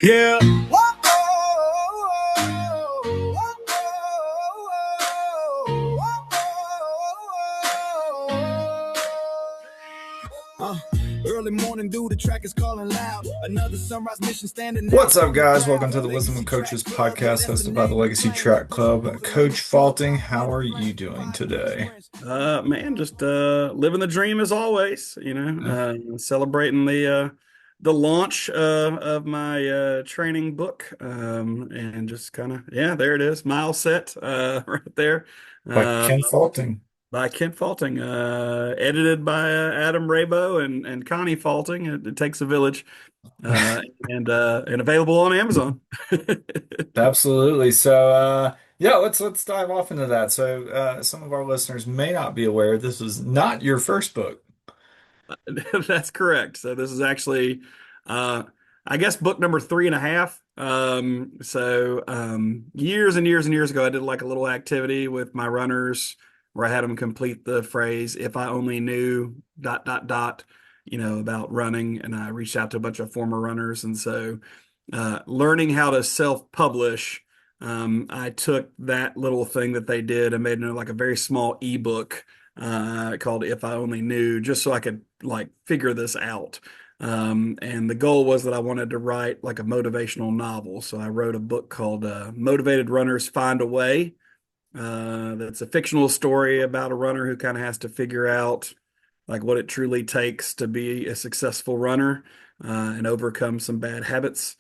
Yeah. Uh, Early morning dew, the track is calling loud. Another sunrise mission standing. What's up, guys? Welcome to the Wisdom of Coaches podcast hosted by the Legacy Track Club. Coach Falting, how are you doing today? Man, just living the dream as always, celebrating the launch of my training book. And just kind of, yeah, there it is, Mileset right there. By Uh Ken Falting. by Kent Falting, edited by Adam Raybo and Connie Falting. It takes a village. Uh and available on Amazon. Absolutely. Yeah, let's dive off into that. Some of our listeners may not be aware this is not your first book. That's correct. So this is actually, uh, I guess, book number three and a half. Years and years and years ago, I did like a little activity with my runners where I had them complete the phrase, "If I only knew dot dot dot," about running. And I reached out to a bunch of former runners, and so learning how to self-publish. I took that little thing that they did and made it like a very small ebook called If I Only Knew, just so I could like figure this out. And the goal was that I wanted to write like a motivational novel. So I wrote a book called Motivated Runners Find a Way. That's a fictional story about a runner who kind of has to figure out like what it truly takes to be a successful runner and overcome some bad habits.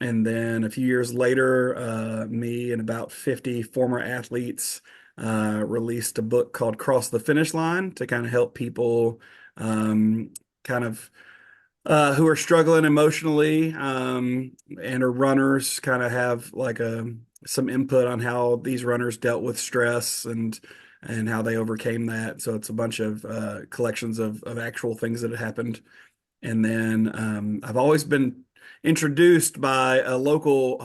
And then a few years later, me and about 50 former athletes released a book called Cross the Finish Line to kind of help people kind of who are struggling emotionally and are runners kind of have like some input on how these runners dealt with stress and how they overcame that. So it's a bunch of collections of actual things that had happened. And then I've always been introduced by a local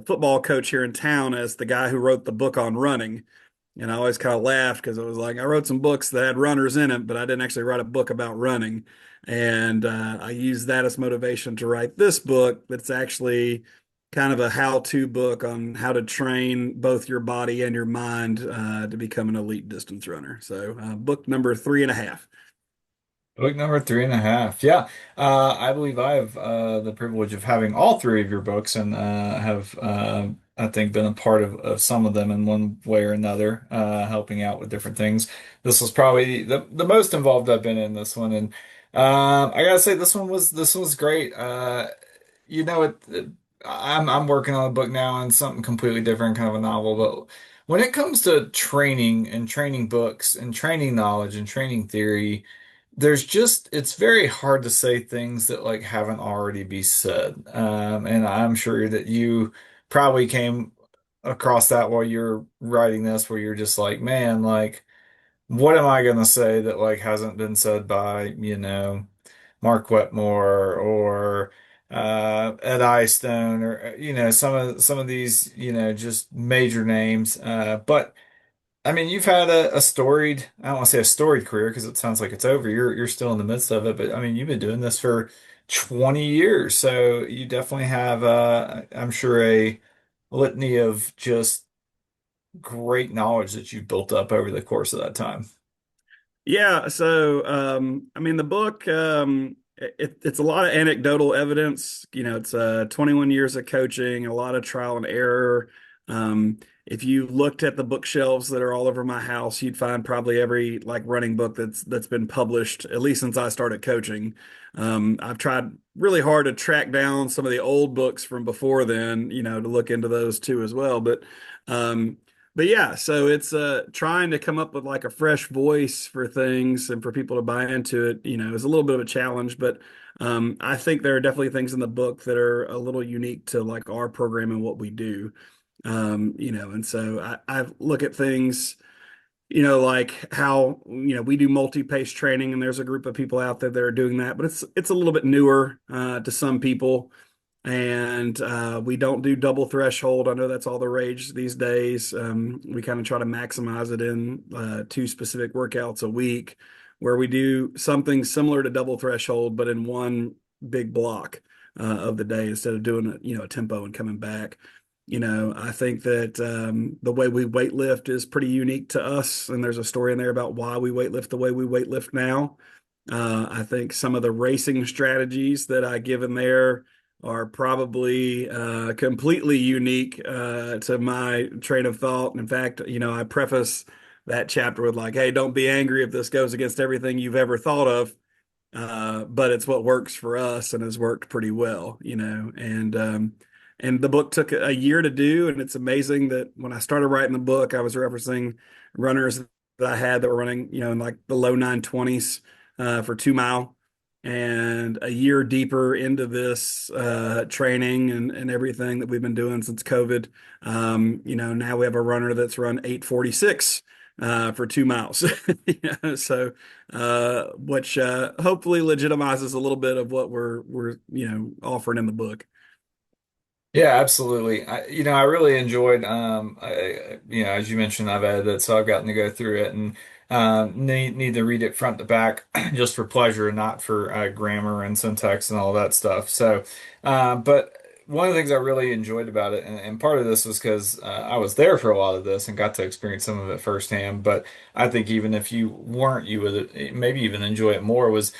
football coach here in town as the guy who wrote the book on running. And I always kind of laughed because it was like I wrote some books that had runners in it, but I didn't actually write a book about running. And I used that as motivation to write this book that's actually kind of a how-to book on how to train both your body and your mind to become an elite distance runner. So book number three and a half. Book number three and a half. Yeah. I believe I have the privilege of having all three of your books and have I think been a part of some of them in one way or another, helping out with different things. This was probably the most involved I've been in this one, and I gotta say this one was great. I'm working on a book now and something completely different, kind of a novel, but when it comes to training and training books and training knowledge and training theory, it's very hard to say things that like haven't already be said. And I'm sure that you probably came across that while you're writing this, where you're just like, man, like, what am I gonna say that like hasn't been said by, Mark Wetmore or Ed Eyestone or some of these, just major names. But I mean, you've had a storied, I don't want to say a storied career because it sounds like it's over. You're still in the midst of it, but I mean, you've been doing this for 20 years. So you definitely have, I'm sure, a litany of just great knowledge that you've built up over the course of that time. Yeah, so I mean the book it's a lot of anecdotal evidence. It's 21 years of coaching, a lot of trial and error. If you looked at the bookshelves that are all over my house, you'd find probably every like running book that's been published at least since I started coaching. I've tried really hard to track down some of the old books from before then, to look into those too as well. Um, but yeah, so it's trying to come up with like a fresh voice for things and for people to buy into it, is a little bit of a challenge, but I think there are definitely things in the book that are a little unique to like our program and what we do. And so I look at things, like how, we do multi-pace training and there's a group of people out there that are doing that, but it's a little bit newer to some people. And we don't do double threshold. I know that's all the rage these days. We kind of try to maximize it in two specific workouts a week, where we do something similar to double threshold, but in one big block. of the day instead of doing a tempo and coming back. I think that the way we weightlift is pretty unique to us, and there's a story in there about why we weightlift the way we weightlift now. I think some of the racing strategies that I give in there are probably completely unique to my train of thought. In fact, I preface that chapter with like, "Hey, don't be angry if this goes against everything you've ever thought of." But it's what works for us and has worked pretty well, and the book took a year to do, and it's amazing that when I started writing the book, I was referencing runners that I had that were running, in like the low 920s for 2 mile. And a year deeper into this training and everything that we've been doing since COVID, now we have a runner that's run 846 for 2 miles. So which hopefully legitimizes a little bit of what we're offering in the book. Yeah, absolutely. I really enjoyed, as you mentioned, I've edited it, so I've gotten to go through it and need to read it front to back just for pleasure and not for grammar and syntax and all that stuff. So, but one of the things I really enjoyed about it, and part of this was because I was there for a lot of this and got to experience some of it firsthand. But I think even if you weren't, you would maybe even enjoy it more. Was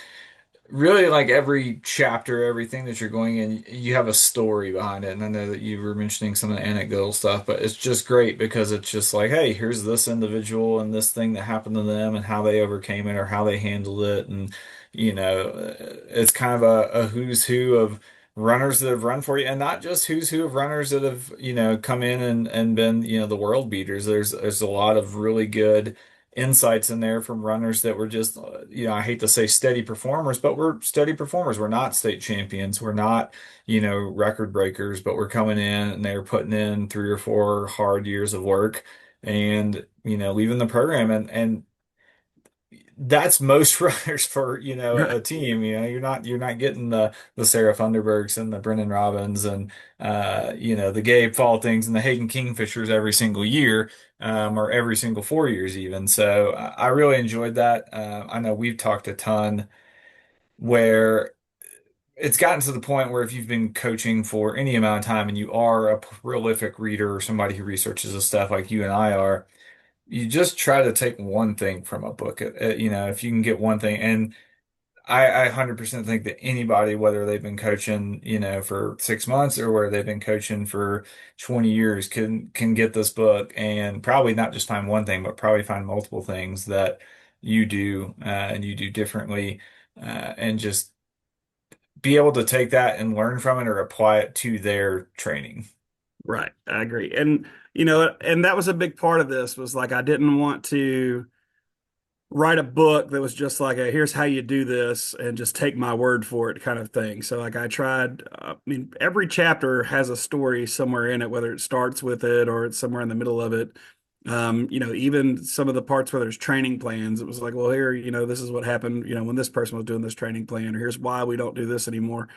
really like every chapter, everything that you're going in, you have a story behind it. And I know that you were mentioning some of the anecdotal stuff, but it's just great because it's just like, hey, here's this individual and this thing that happened to them and how they overcame it or how they handled it. And, it's kind of a who's who of runners that have run for you, and not just who's who of runners that have, come in and been, the world beaters. There's a lot of really good insights in there from runners that were just, I hate to say steady performers, but we're steady performers. We're not state champions. We're not, record breakers, but we're coming in and they're putting in 3 or 4 hard years of work and, leaving the program. And that's most runners for, Right. a team. You're not getting the Sarah Funderburgs and the Brendan Robbins and the Gabe Faltings and the Hayden Kingfishers every single year, or every single 4 years even. So I really enjoyed that. I know we've talked a ton where it's gotten to the point where if you've been coaching for any amount of time and you are a prolific reader or somebody who researches this stuff like you and I are, you just try to take one thing from a book. If you can get one thing, and I 100% think that anybody, whether they've been coaching, for 6 months or whether they've been coaching for 20 years, can get this book and probably not just find one thing, but probably find multiple things that you do and you do differently, and just be able to take that and learn from it or apply it to their training. Right. I agree. And that was a big part of this was like I didn't want to write a book that was just like a here's how you do this and just take my word for it kind of thing. So like I tried, every chapter has a story somewhere in it, whether it starts with it or it's somewhere in the middle of it. Even some of the parts where there's training plans, it was like, well, here, this is what happened, when this person was doing this training plan, or here's why we don't do this anymore,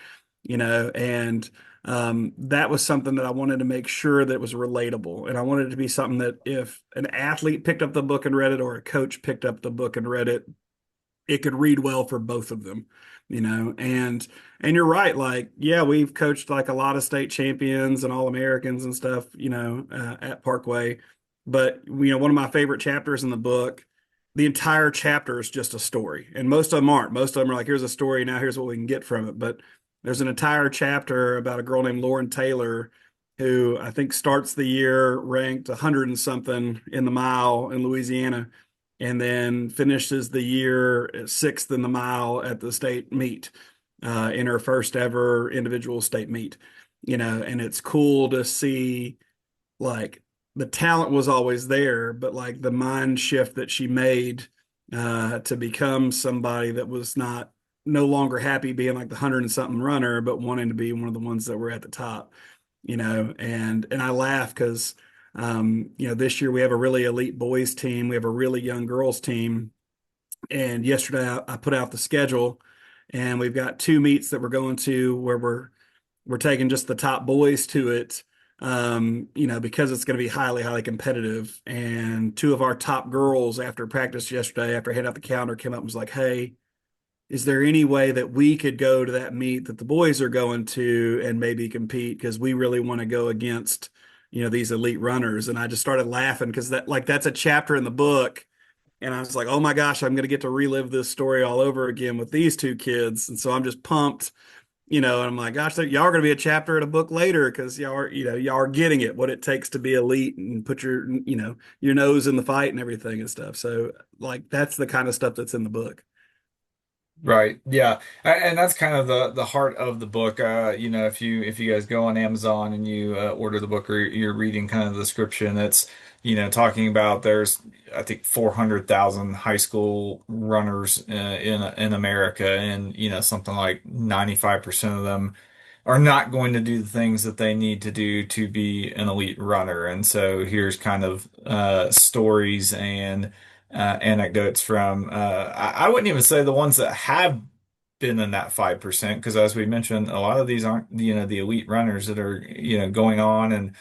and that was something that I wanted to make sure that was relatable. And I wanted it to be something that if an athlete picked up the book and read it, or a coach picked up the book and read it, it could read well for both of them, and you're right. Like, yeah, we've coached like a lot of state champions and all Americans and stuff, at Parkway. But, one of my favorite chapters in the book, the entire chapter is just a story. And most of them aren't. Most of them are like, here's a story. Now here's what we can get from it. But there's an entire chapter about a girl named Lauren Taylor, who I think starts the year ranked 100 and something in the mile in Louisiana, and then finishes the year sixth in the mile at the state meet, in her first ever individual state meet. And it's cool to see like the talent was always there, but like the mind shift that she made to become somebody that was no longer happy being like the 100 and something runner, but wanting to be one of the ones that were at the top, and I laugh because this year we have a really elite boys team, we have a really young girls team, and yesterday I put out the schedule, and we've got two meets that we're going to where we're taking just the top boys to it, because it's going to be highly, highly competitive. And two of our top girls after practice yesterday, after I hit out the calendar, came up and was like, "Hey, is there any way that we could go to that meet that the boys are going to and maybe compete? Because we really want to go against, these elite runners. And I just started laughing because that's a chapter in the book. And I was like, oh my gosh, I'm going to get to relive this story all over again with these two kids. And so I'm just pumped, and I'm like, gosh, y'all are going to be a chapter in a book later because y'all are getting it, what it takes to be elite and put your nose in the fight and everything and stuff. So like, that's the kind of stuff that's in the book. Right. Yeah. And that's kind of the heart of the book. If you guys go on Amazon and you order the book or you're reading kind of the description, it's talking about there's I think 400,000 high school runners in America, and something like 95% of them are not going to do the things that they need to do to be an elite runner. And so here's kind of stories and anecdotes from I wouldn't even say the ones that have been in that 5%, because as we mentioned, a lot of these aren't the elite runners that are going on and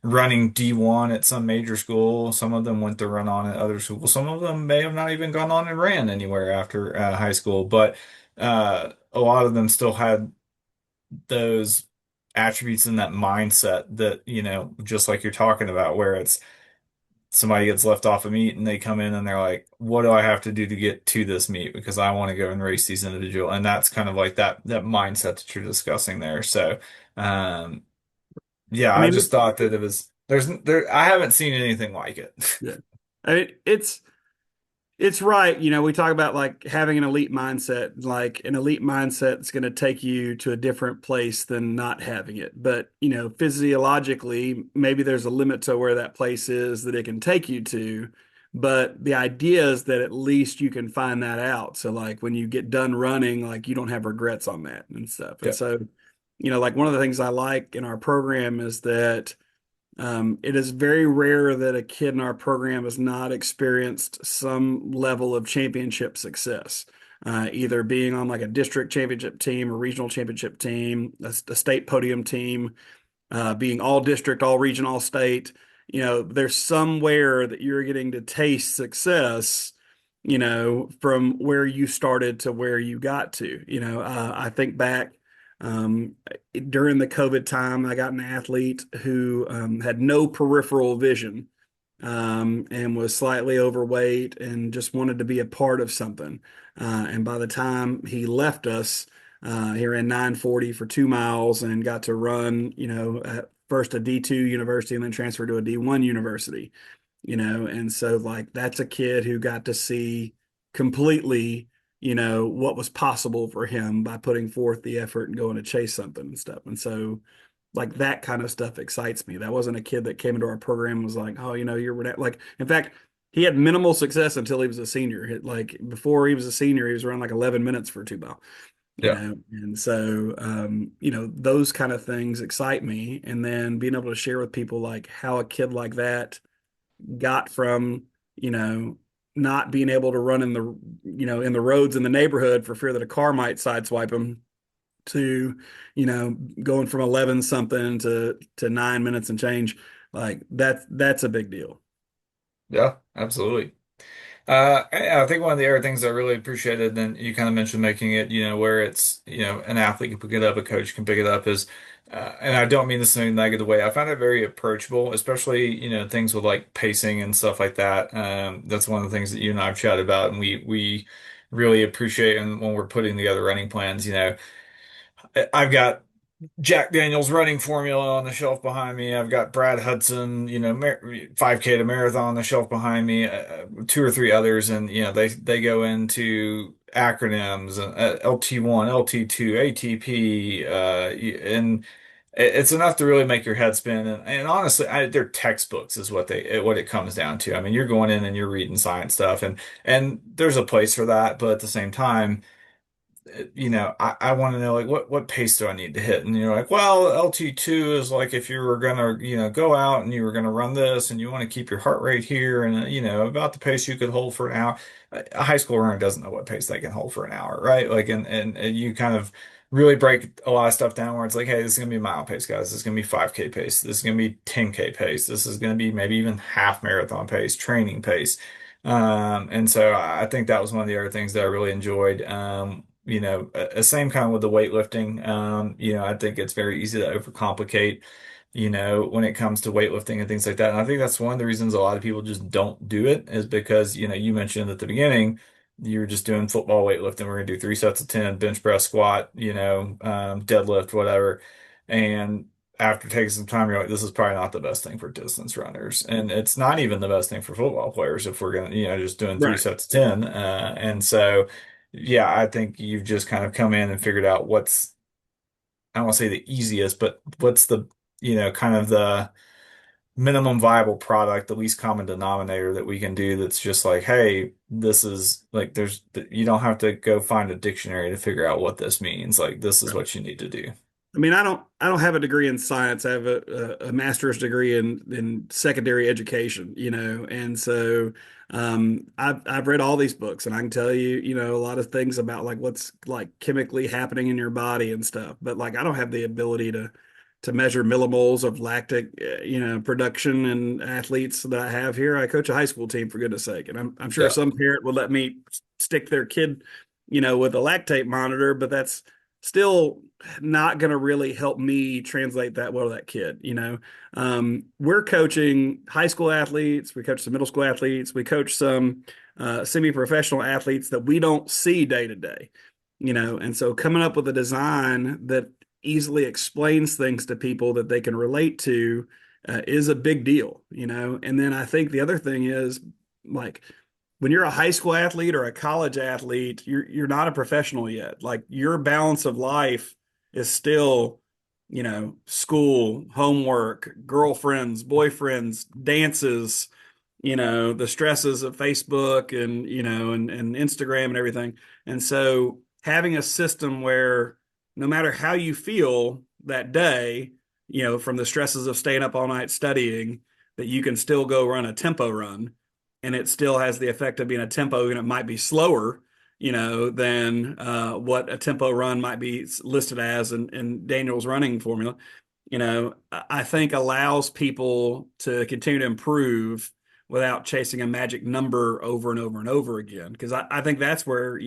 running D1 at some major school. Some of them went to run on at other schools. Some of them may have not even gone on and ran anywhere after high school, but a lot of them still had those attributes in that mindset that, just like you're talking about, where it's somebody gets left off a meet and they come in and they're like, what do I have to do to get to this meet? Because I want to go and race these individual. And that's kind of like that mindset that you're discussing there. So, um, yeah, I I mean, just thought that I haven't seen anything like it. yeah, I mean, it's right. We talk about like having an elite mindset. Like an elite mindset is going to take you to a different place than not having it. But, physiologically, maybe there's a limit to where that place is that it can take you to. But the idea is that at least you can find that out. So like when you get done running, like you don't have regrets on that and stuff. And Yeah. so, like one of the things I like in our program is that it is very rare that a kid in our program has not experienced some level of championship success, either being on like a district championship team, a regional championship team, a state podium team, being all district, all region, all state. There's somewhere that you're getting to taste success, from where you started to where you got to. I think back um, during the COVID time, I got an athlete who had no peripheral vision and was slightly overweight and just wanted to be a part of something. And by the time he left us, he ran 9:40 for 2 miles and got to run, at first a D2 university and then transferred to a D1 university, and so like that's a kid who got to see completely, what was possible for him by putting forth the effort and going to chase something and stuff. And so like that kind of stuff excites me. That wasn't a kid that came into our program and was like, oh, you're like, in fact, he had minimal success until he was a senior. Like before he was a senior, he was around like 11 minutes for 2 mile, Yeah. and so, those kind of things excite me. And then being able to share with people like how a kid like that got from, you know, not being able to run in the roads in the neighborhood for fear that a car might sideswipe him to, going from 11 something to 9 minutes and change, like that's a big deal. Yeah, absolutely. I think one of the other things I really appreciated, then you kind of mentioned making it, where it's, an athlete can pick it up, a coach can pick it up is, and I don't mean this in a negative way. I found it very approachable, especially, things with like pacing and stuff like that. That's one of the things that you and I have chatted about, and we really appreciate, and when we're putting together running plans, I've got Jack Daniels running formula on the shelf behind me. I've got Brad Hudson, 5K to marathon on the shelf behind me, two or three others, and they go into acronyms, LT1, LT2, ATP, and it's enough to really make your head spin. And honestly, they're textbooks is what it comes down to. I mean, you're going in and you're reading science stuff, and there's a place for that, but at the same time, I want to know like what pace do I need to hit? And you're like, well, LT2 is like if you were gonna, go out and you were gonna run this and you want to keep your heart rate here and about the pace you could hold for an hour. A high school runner doesn't know what pace they can hold for an hour, right? Like and you kind of really break a lot of stuff down where it's like, hey, this is gonna be mile pace, guys. This is gonna be 5K pace. This is gonna be 10K pace. This is gonna be maybe even half marathon pace, training pace. And so I think that was one of the other things that I really enjoyed. same kind of with the weightlifting. I think it's very easy to overcomplicate, when it comes to weightlifting and things like that. And I think that's one of the reasons a lot of people just don't do it is because, you mentioned at the beginning, you were just doing football weightlifting. We're gonna do 3 sets of 10, bench press, squat, deadlift, whatever. And after taking some time, you're like, this is probably not the best thing for distance runners. And it's not even the best thing for football players if we're gonna, just doing three Right. sets of 10. And so yeah, I think you've just kind of come in and figured out what's, I don't want to say the easiest, but what's the, kind of the minimum viable product, the least common denominator that we can do that's just like, hey, this is like, you don't have to go find a dictionary to figure out what this means. Like, this is what you need to do. I mean, I don't have a degree in science. I have a master's degree in secondary education, and so I've read all these books, and I can tell you, a lot of things about like what's like chemically happening in your body and stuff. But like, I don't have the ability to measure millimoles of lactic, production in athletes that I have here. I coach a high school team, for goodness sake, and I'm sure Yeah. some parent will let me stick their kid, with a lactate monitor, but that's still not going to really help me translate that well to that kid. We're coaching high school athletes, we coach some middle school athletes, we coach some semi-professional athletes that we don't see day to day. And so coming up with a design that easily explains things to people that they can relate to is a big deal. And then I think the other thing is like when you're a high school athlete or a college athlete, you're not a professional yet. Like your balance of life is still, school, homework, girlfriends, boyfriends, dances, the stresses of Facebook and, and Instagram and everything. And so having a system where no matter how you feel that day, from the stresses of staying up all night studying, that you can still go run a tempo run and it still has the effect of being a tempo and it might be slower, than what a tempo run might be listed as in Daniel's running formula, I think allows people to continue to improve without chasing a magic number over and over and over again. Because I think that's where,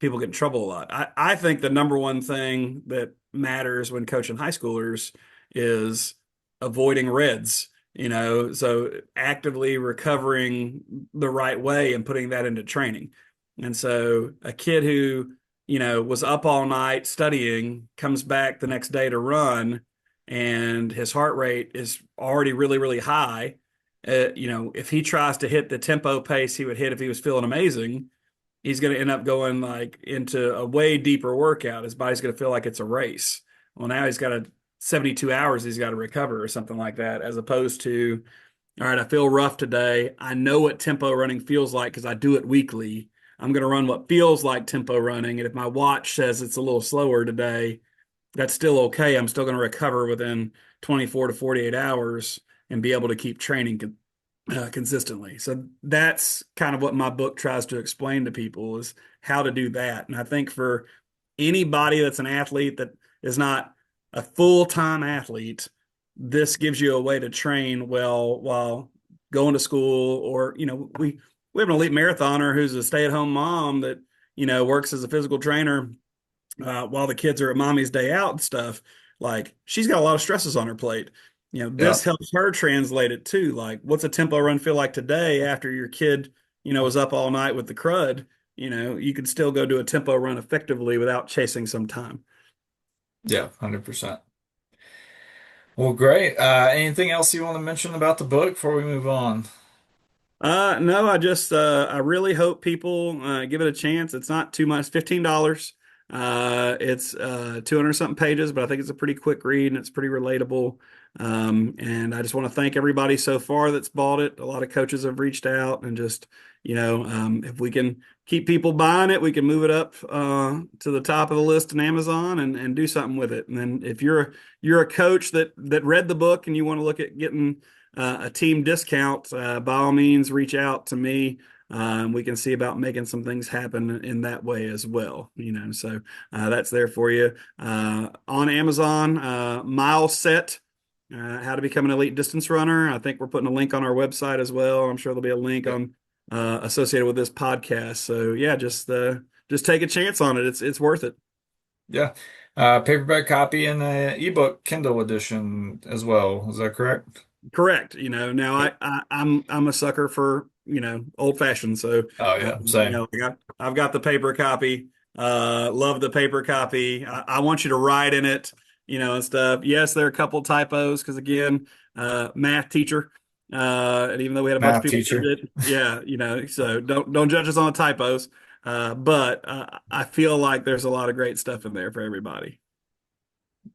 people get in trouble a lot. I think the number one thing that matters when coaching high schoolers is avoiding reds, so actively recovering the right way and putting that into training. And so a kid who, was up all night studying comes back the next day to run and his heart rate is already really, really high. If he tries to hit the tempo pace he would hit if he was feeling amazing, he's going to end up going like into a way deeper workout. His body's going to feel like it's a race. Well, now he's got 72 hours he's got to recover or something like that, as opposed to, all right, I feel rough today. I know what tempo running feels like because I do it weekly. I'm going to run what feels like tempo running. And if my watch says it's a little slower today, that's still okay. I'm still going to recover within 24 to 48 hours and be able to keep training consistently. So that's kind of what my book tries to explain to people is how to do that. And I think for anybody that's an athlete that is not a full-time athlete, this gives you a way to train well while going to school or, we have an elite marathoner who's a stay-at-home mom that, works as a physical trainer while the kids are at mommy's day out and stuff. Like she's got a lot of stresses on her plate. Yeah. This helps her translate it too. Like, what's a tempo run feel like today after your kid, was up all night with the crud? You could still go do a tempo run effectively without chasing some time. Yeah. 100%. Well, great. Anything else you want to mention about the book before we move on? No, I really hope people give it a chance. It's not too much, $15. It's 200 something pages, but I think it's a pretty quick read and it's pretty relatable. And I just want to thank everybody so far that's bought it. A lot of coaches have reached out and just, if we can keep people buying it, we can move it up to the top of the list in Amazon and do something with it. And then if you're a coach that read the book and you want to look at getting a team discount, by all means, reach out to me. We can see about making some things happen in that way as well. So that's there for you on Amazon. Mileset, how to become an elite distance runner. I think we're putting a link on our website as well. I'm sure there'll be a link Yep. on associated with this podcast. So yeah, just just take a chance on it. It's worth it. Yeah. Paperback copy and ebook Kindle edition as well. Is that correct? Correct. Now I'm a sucker for, old fashioned. So, Oh yeah, same. I've got the paper copy. Love the paper copy. I want you to write in it, and stuff. Yes, there are a couple typos because again, math teacher. And even though we had a bunch of Math people that teacher. did, yeah, so don't judge us on the typos. But I feel like there's a lot of great stuff in there for everybody.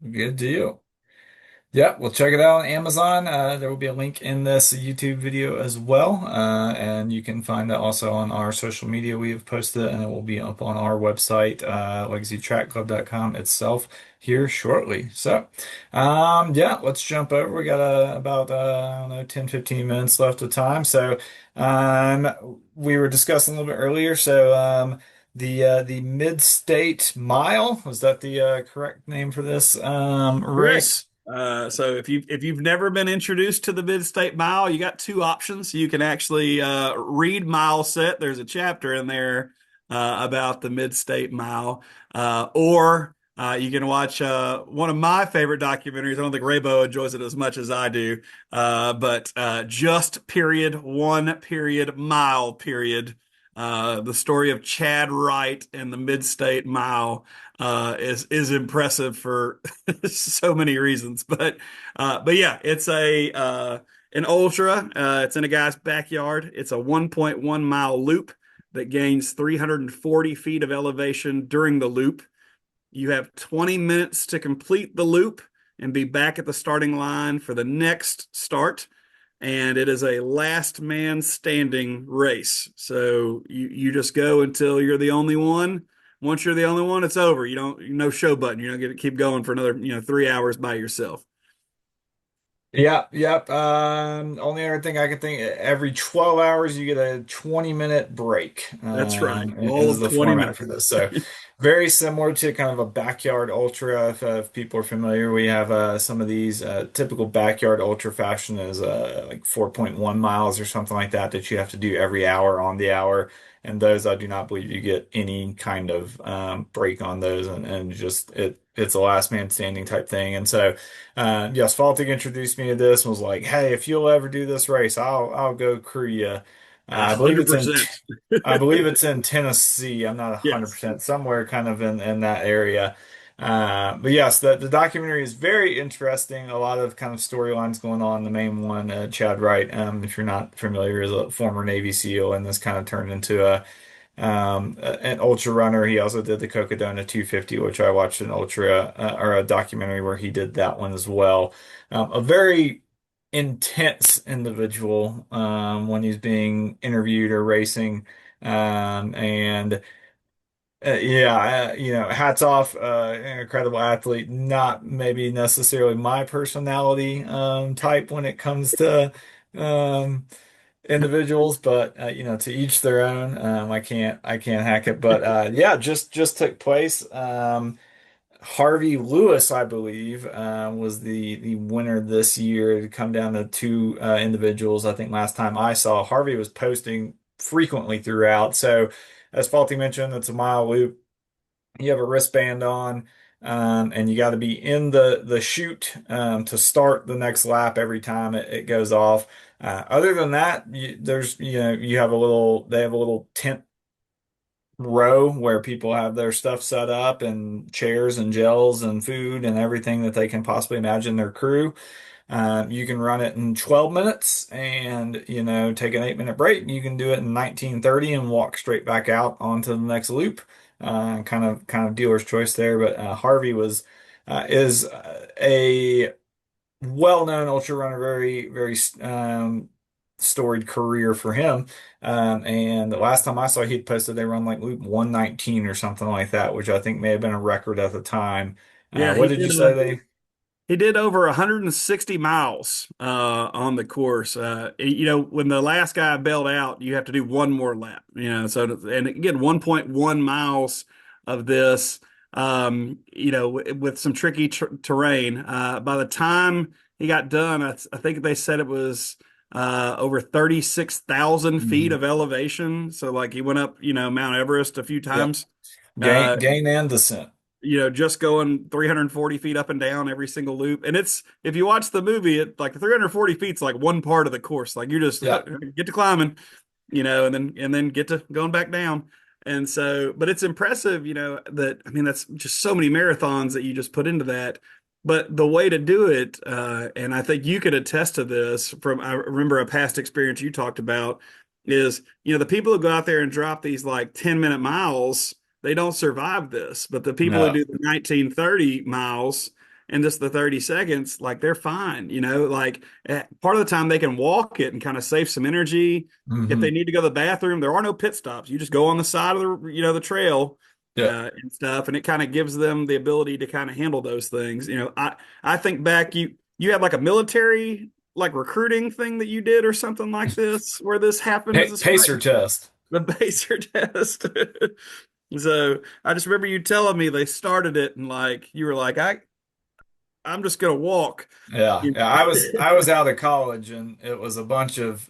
Good deal. Yeah, we'll check it out on Amazon. There will be a link in this YouTube video as well. And you can find it also on our social media. We have posted it, and it will be up on our website, legacytrackclub.com itself here shortly. So, yeah, let's jump over. We got about, I don't know, 10, 15 minutes left of time. So, we were discussing a little bit earlier. So, the Mid-State Mile, was that the correct name for this Correct. race? So if you've never been introduced to the Mid-State Mile, you got two options. You can actually read Mileset. There's a chapter in there about the Mid-State Mile, or you can watch one of my favorite documentaries. I don't think Raybo enjoys it as much as I do, but just period one period mile period. The story of Chad Wright and the Mid-State Mile is impressive for so many reasons. But yeah, it's a an ultra. It's in a guy's backyard. It's a 1.1 mile loop that gains 340 feet of elevation during the loop. You have 20 minutes to complete the loop and be back at the starting line for the next start. And it is a last man standing race. So you just go until you're the only one. Once you're the only one, it's over. You don't no show button. You don't get to keep going for another 3 hours by yourself. Yep, yep. Only other thing I can think, every 12 hours you get a 20-minute break. That's right. All Is of the 20 format minutes. for this. So very similar to kind of a backyard ultra. If people are familiar, we have some of these typical backyard ultra fashion is like 4.1 miles or something like that that you have to do every hour on the hour. And those I do not believe you get any kind of break on those, and just it's a last man standing type thing. And so. Yes, Falting introduced me to this and was like, "Hey, if you'll ever do this race, I'll go crew you." I believe it's in 100%. I believe it's in Tennessee. I'm not Yes. 100% somewhere kind of in that area. But yes, the documentary is very interesting. A lot of kind of storylines going on. The main one, Chad Wright, if you're not familiar, is a former Navy SEAL, and this kind of turned into an ultra runner. He also did the Cocodona 250, which I watched an ultra or a documentary where he did that one as well. A very intense individual when he's being interviewed or racing. And yeah, hats off, an incredible athlete. Not maybe necessarily my personality type when it comes to um, individuals, but to each their own. I can't hack it, but yeah, just took place. Harvey Lewis, I believe, was the winner this year. To come down to two individuals. I think last time I saw Harvey was posting frequently throughout. So, as Faulty mentioned, it's a mile loop. You have a wristband on, and you got to be in the chute to start the next lap every time it goes off. Other than that, you have a little they have a little tent row where people have their stuff set up and chairs and gels and food and everything that they can possibly imagine their crew. You can run it in 12 minutes and, take an 8-minute break. You can do it in 19:30 and walk straight back out onto the next loop. Kind of dealer's choice there. But Harvey is a well-known ultra runner, very, very storied career for him. And the last time I saw he'd posted they run like loop 119 or something like that, which I think may have been a record at the time. Yeah, What did you say they? he did over 160 miles on the course. When the last guy bailed out, you have to do one more lap. And again, 1.1 miles of this. With some tricky terrain. By the time he got done, I think they said it was over 36,000 feet Hmm. of elevation. So like he went up, Mount Everest a few Yep. times. Gain, Uh, gain and descent. just going 340 feet up and down every single loop. And it's, if you watch the movie, it like the 340 feet's like one part of the course. Like you just Yeah. get to climbing, and then get to going back down. And so, but it's impressive, that I mean, that's just so many marathons that you just put into that. But the way to do it, and I think you could attest to this from, I remember a past experience you talked about, is, the people who go out there and drop these like 10-minute miles, they don't survive this. But the people who No. do the 1930 miles and just the 30 seconds, like they're fine, like part of the time they can walk it and kind of save some energy. If they Hmm. need to go to the bathroom, there are no pit stops. You just go on the side of the trail Yeah. and stuff, and it kind of gives them the ability to kind of handle those things. I think back, you had like a military like recruiting thing that you did or something like this where this happened as a Pacer test. the Pacer test. So I just remember you telling me they started it and like you were like, I'm just gonna walk. Yeah. You Yeah. I was out of college and it was a bunch of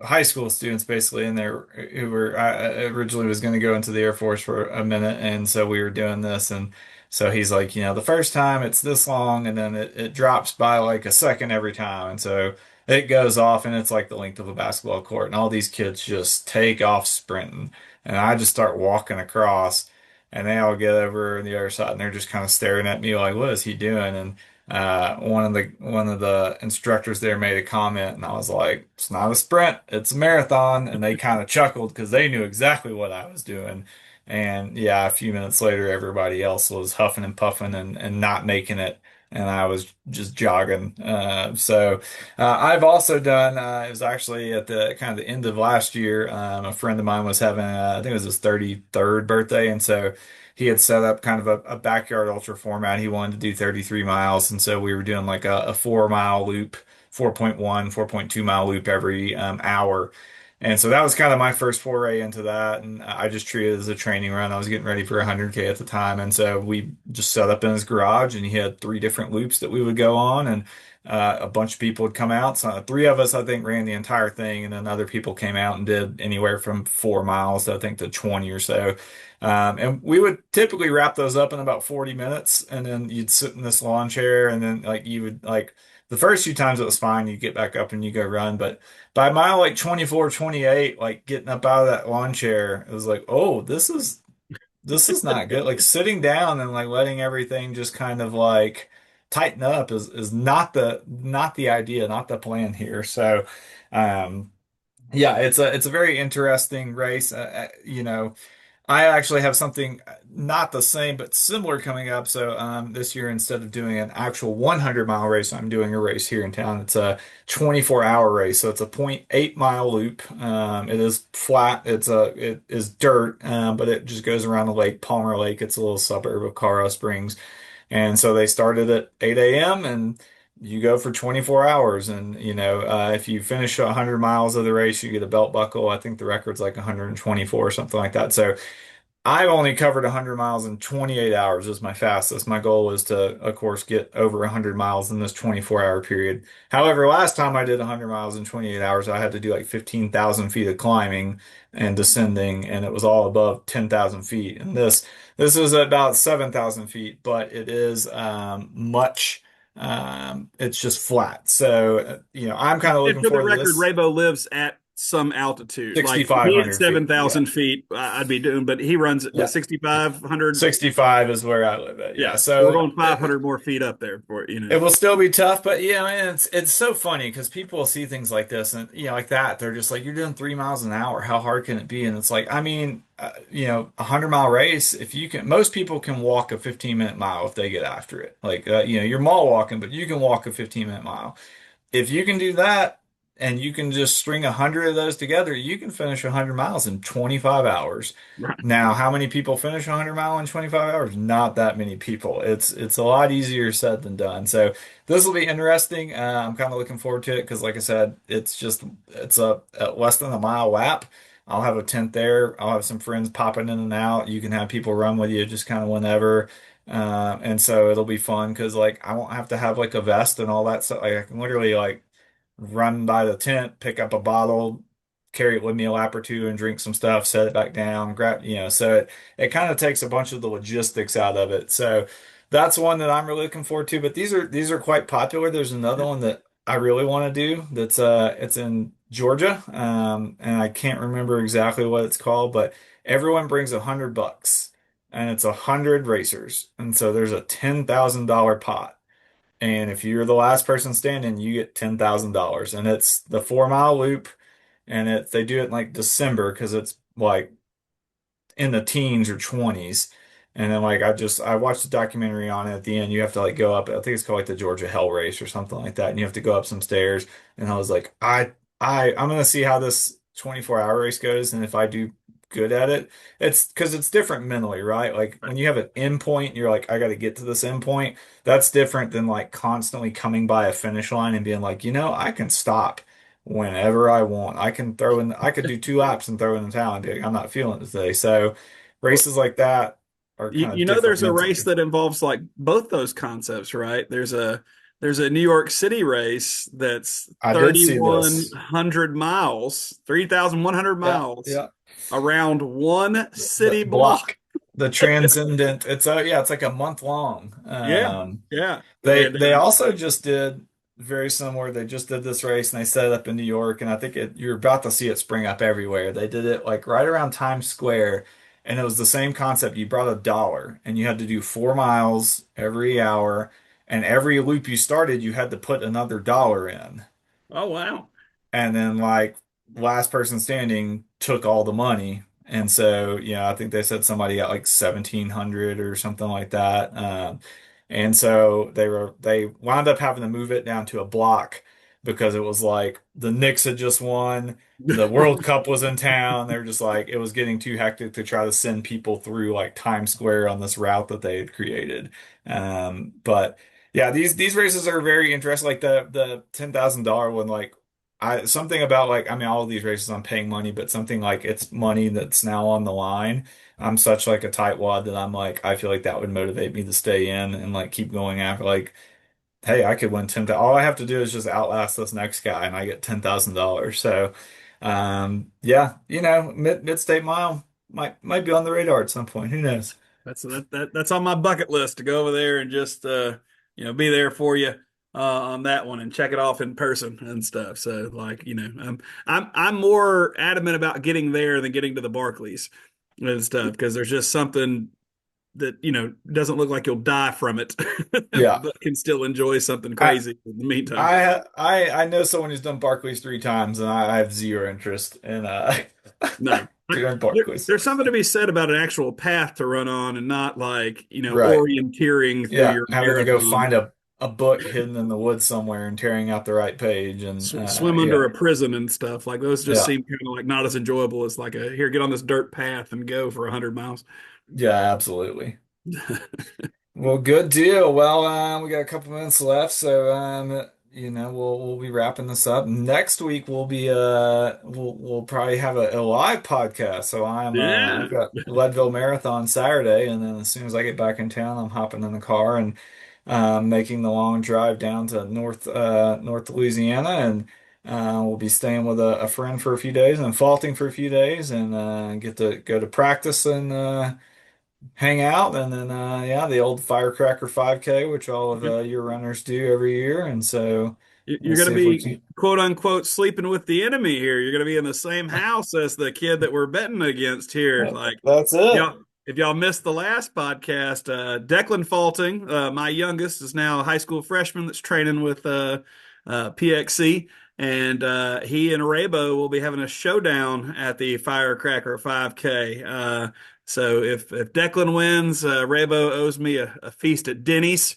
high school students basically in there who were I originally was going to go into the Air Force for a minute, and so we were doing this, and so he's like, the first time it's this long, and then it drops by like a second every time, and so it goes off, and it's like the length of a basketball court, and all these kids just take off sprinting, and I just start walking across, and they all get over on the other side, and they're just kind of staring at me like, what is he doing? And one of the instructors there made a comment, and I was like, "It's not a sprint, it's a marathon." And they kind of chuckled because they knew exactly what I was doing. And yeah, a few minutes later, everybody else was huffing and puffing and not making it, and I was just jogging. I've also done. It was actually at the kind of the end of last year. A friend of mine was having, I think it was his 33rd birthday, and so he had set up kind of a backyard ultra format. He wanted to do 33 miles. And so we were doing like a 4 mile loop, 4.1, 4.2 mile loop every hour. And so that was kind of my first foray into that. And I just treated it as a training run. I was getting ready for 100K at the time. And so we just set up in his garage and he had three different loops that we would go on. And a bunch of people would come out. So three of us, I think, ran the entire thing. And then other people came out and did anywhere from 4 miles, I think, to 20 or so. And we would typically wrap those up in about 40 minutes, and then you'd sit in this lawn chair, and then like you would like the first few times it was fine, you get back up and you go run. But by mile like 24, 28, like getting up out of that lawn chair, it was like, oh, this is not good. Like sitting down and like letting everything just kind of like tighten up is not the idea, not the plan here. So um yeah, it's a very interesting race. I actually have something not the same but similar coming up. So this year, instead of doing an actual 100-mile race, I'm doing a race here in town. It's a 24-hour race. So it's a point 0.8 mile loop. It is flat. It is dirt, but it just goes around the lake, Palmer Lake. It's a little suburb of Colorado Springs. And so they started at 8 a.m. and you go for 24 hours. And, if you finish 100 miles of the race, you get a belt buckle. I think the record's like 124 or something like that. So I've only covered 100 miles in 28 hours is my fastest. My goal is to, of course, get over 100 miles in this 24-hour period. However, last time I did 100 miles in 28 hours, I had to do like 15,000 feet of climbing and descending, and it was all above 10,000 feet. And this is about 7,000 feet, but it is it's just flat. So, I'm kind of And looking for the forward to record, this Raybo lives at some altitude. Like me at 6,500 feet. Yeah. 7,000 feet, I'd be doing, but he runs at what, Yeah. 6,500? 65 is where I live at. Yeah. Yeah. So we're So going 500 more feet up there it will still be tough, but yeah, man, it's so funny because people see things like this and like that. They're just like, you're doing 3 miles an hour. How hard can it be? And it's like, I mean, 100-mile race, if you can, most people can walk a 15-minute mile if they get after it. Like, you're mall walking, but you can walk a 15-minute mile. If you can do that and you can just string 100 of those together, you can finish 100 miles in 25 hours. right. Now, how many people finish 100 mile in 25 hours? Not that many people. It's a lot easier said than done. So this will be interesting. I'm kind of looking forward to it because, like I said, it's a less than a mile lap. I'll have a tent there. I'll have some friends popping in and out. You can have people run with you just kind of whenever. And so it'll be fun because like I won't have to have like a vest and all that stuff. Like I can literally like run by the tent, pick up a bottle, carry it with me a lap or two and drink some stuff, set it back down, grab, so it kind of takes a bunch of the logistics out of it. So that's one that I'm really looking forward to. But these are quite popular. There's another one that I really want to do that's it's in Georgia. And I can't remember exactly what it's called, but everyone brings $100 and it's 100 racers. And so there's a $10,000 pot. And if you're the last person standing, you get $10,000. And it's the 4 mile loop. And they do it in like December because it's like in the teens or 20s. And then like I watched a documentary on it at the end. You have to like go up, I think it's called like the Georgia Hell Race or something like that. And you have to go up some stairs. And I was like, I'm gonna see how this 24-hour race goes. And if I do good at it, it's because it's different mentally, right? Like when you have an end point, you're like, I gotta get to this end point. That's different than like constantly coming by a finish line and being like, I can stop whenever I want. I could do 2 laps and throw in the towel and be like, I'm not feeling it today. So Well, races like that are kind of different there's a race mentally. that involves like both those concepts, right? There's a New York City race that's I did see this. 3,100 miles, 3,100 Yeah, miles yeah. around one The city block. block, the transcendent. It's like a month long. Yeah, yeah, They also just did very similar. They just did this race and they set it up in New York, and I think you're about to see it spring up everywhere. They did it like right around Times Square, and it was the same concept. You brought $1, and you had to do 4 miles every hour, and every loop you started, you had to put another dollar in. oh wow. And then like last person standing took all the money. And so, I think they said somebody got like 1,700 or something like that. And so they wound up having to move it down to a block because it was like the Knicks had just won, the World Cup was in town. They were just like it was getting too hectic to try to send people through like Times Square on this route that they had created. But yeah, these races are very interesting. Like the $10,000 one, like something about like I mean all of these races I'm paying money, but something like it's money that's now on the line. I'm such like a tightwad that I'm like I feel like that would motivate me to stay in and like keep going after like hey I could win 10. All I have to do is just outlast this next guy and I get $10,000. So yeah, mid-state mile might be on the radar at some point. Who knows? That's on my bucket list to go over there and just be there for you on that one and check it off in person and stuff. So like I'm more adamant about getting there than getting to the Barclays and stuff because there's just something that doesn't look like you'll die from it, Yeah. but can still enjoy something I crazy in the meantime. I know someone who's done Barclays 3 times and I have zero interest in No. doing There, Barclays. there's something to be said about an actual path to run on and not like, Right. orienteering through Yeah, your having to go marathon. find a book hidden in the woods somewhere and tearing out the right page and Swim under yeah. a prison and stuff. Like those just Yeah. seem kind of like not as enjoyable as like a here, get on this dirt path and go for 100 miles. Yeah, absolutely. Well, good deal. Well, we got a couple minutes left, so we'll be wrapping this up. Next week we'll probably have a live podcast. So I've Yeah. got Leadville Marathon Saturday, and then as soon as I get back in town, I'm hopping in the car and making the long drive down to North Louisiana, and we'll be staying with a friend for a few days and Falting for a few days, and get to go to practice and hang out, and then yeah, the old Firecracker 5K, which all of your runners do every year, and so we'll You're going to see if we be can. quote unquote sleeping with the enemy here. You're going to be in the same house as the kid that we're betting against here. Like, That's it. if y'all missed the last podcast, Declan Falting, my youngest, is now a high school freshman that's training with PXC. And he and Raybo will be having a showdown at the Firecracker 5K. So if Declan wins, Raybo owes me a feast at Denny's.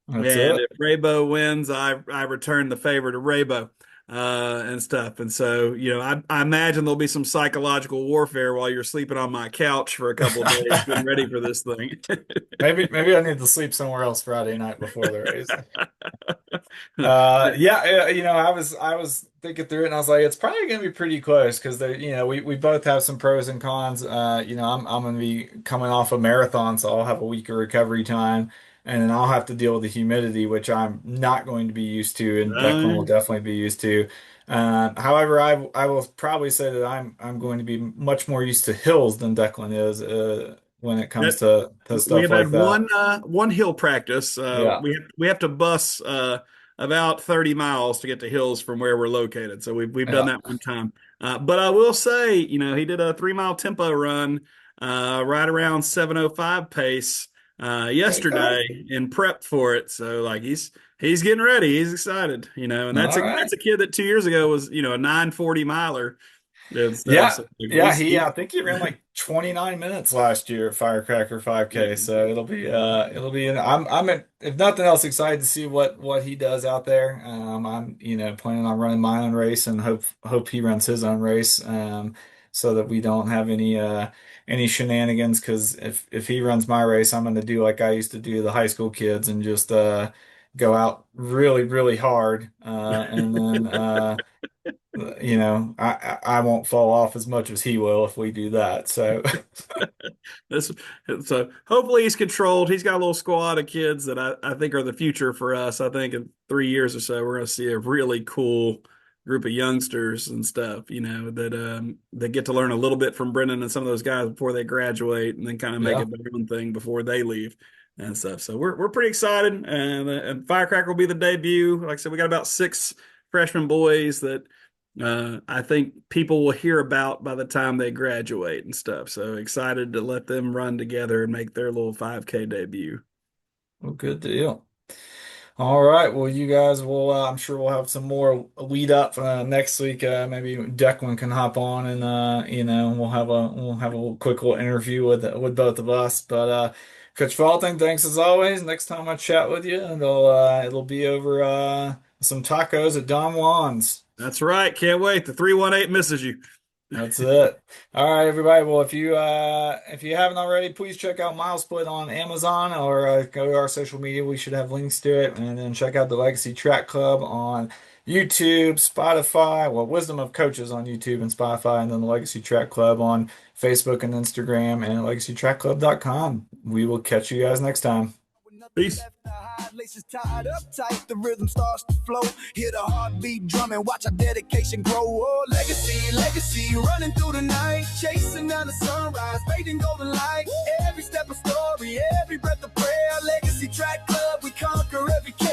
That's And it. if Raybo wins, I return the favor to Raybo and stuff. And so, I imagine there'll be some psychological warfare while you're sleeping on my couch for a couple of days, getting ready for this thing. Maybe I need to sleep somewhere else Friday night before the race. Yeah, I was thinking through it and I was like, it's probably gonna be pretty close because we both have some pros and cons. I'm gonna be coming off a marathon, so I'll have a week of recovery time. and then I'll have to deal with the humidity, which I'm not going to be used to, and Declan will Uh, definitely be used to. However, I will probably say that I'm going to be much more used to hills than Declan is when it comes that to we stuff have like had that. one hill practice. Yeah. We have to bus about 30 miles to get to hills from where we're located. So we've done Yeah. that one time. But I will say, he did a 3 mile tempo run right around 7:05 pace Okay. yesterday in prep for it. So like he's getting ready. He's excited, and All that's right. a kid that 2 years ago was, a 9:40 miler and stuff. Yeah. So Yeah, I think he ran like 29 minutes last year at Firecracker 5K. yeah. So it'll be if nothing else excited to see what he does out there. I'm planning on running my own race and hope he runs his own race so that we don't have any shenanigans, because if he runs my race, I'm going to do like I used to do the high school kids and just go out really really hard and then I won't fall off as much as he will if we do that. So, This, so hopefully he's controlled. He's got a little squad of kids that I think are the future for us. I think in 3 years or so, we're going to see a really cool group of youngsters and stuff, that get to learn a little bit from Brendan and some of those guys before they graduate and then kind of make yeah. it their own thing before they leave and stuff. So we're pretty excited. And Firecracker will be the debut. Like I said, we got about 6 freshman boys that I think people will hear about by the time they graduate and stuff. So excited to let them run together and make their little 5K debut. Well, good deal. All right. Well, you guys will, I'm sure we'll have some more lead up next week. Maybe Declan can hop on and, we'll have a little quick little interview with both of us. But, Coach Falting, thanks as always. Next time I chat with you, it'll be over, some tacos at Don Juan's. That's right. Can't wait. The 318 misses you. That's it. All right, everybody. Well, if you haven't already, please check out Mileset on Amazon or go to our social media. We should have links to it, and then check out the Legacy Track Club on YouTube, Spotify. Well, Wisdom of Coaches on YouTube and Spotify, and then the Legacy Track Club on Facebook and Instagram, and legacytrackclub.com. We will catch you guys next time. With nothing Peace. left to hide, laces tied up tight, the rhythm starts to flow. Hear the heartbeat drumming, watch our dedication grow. Oh, legacy, legacy, running through the night, chasing down the sunrise, fading golden light. Every step a story, every breath a prayer. Legacy Track Club, we conquer every care.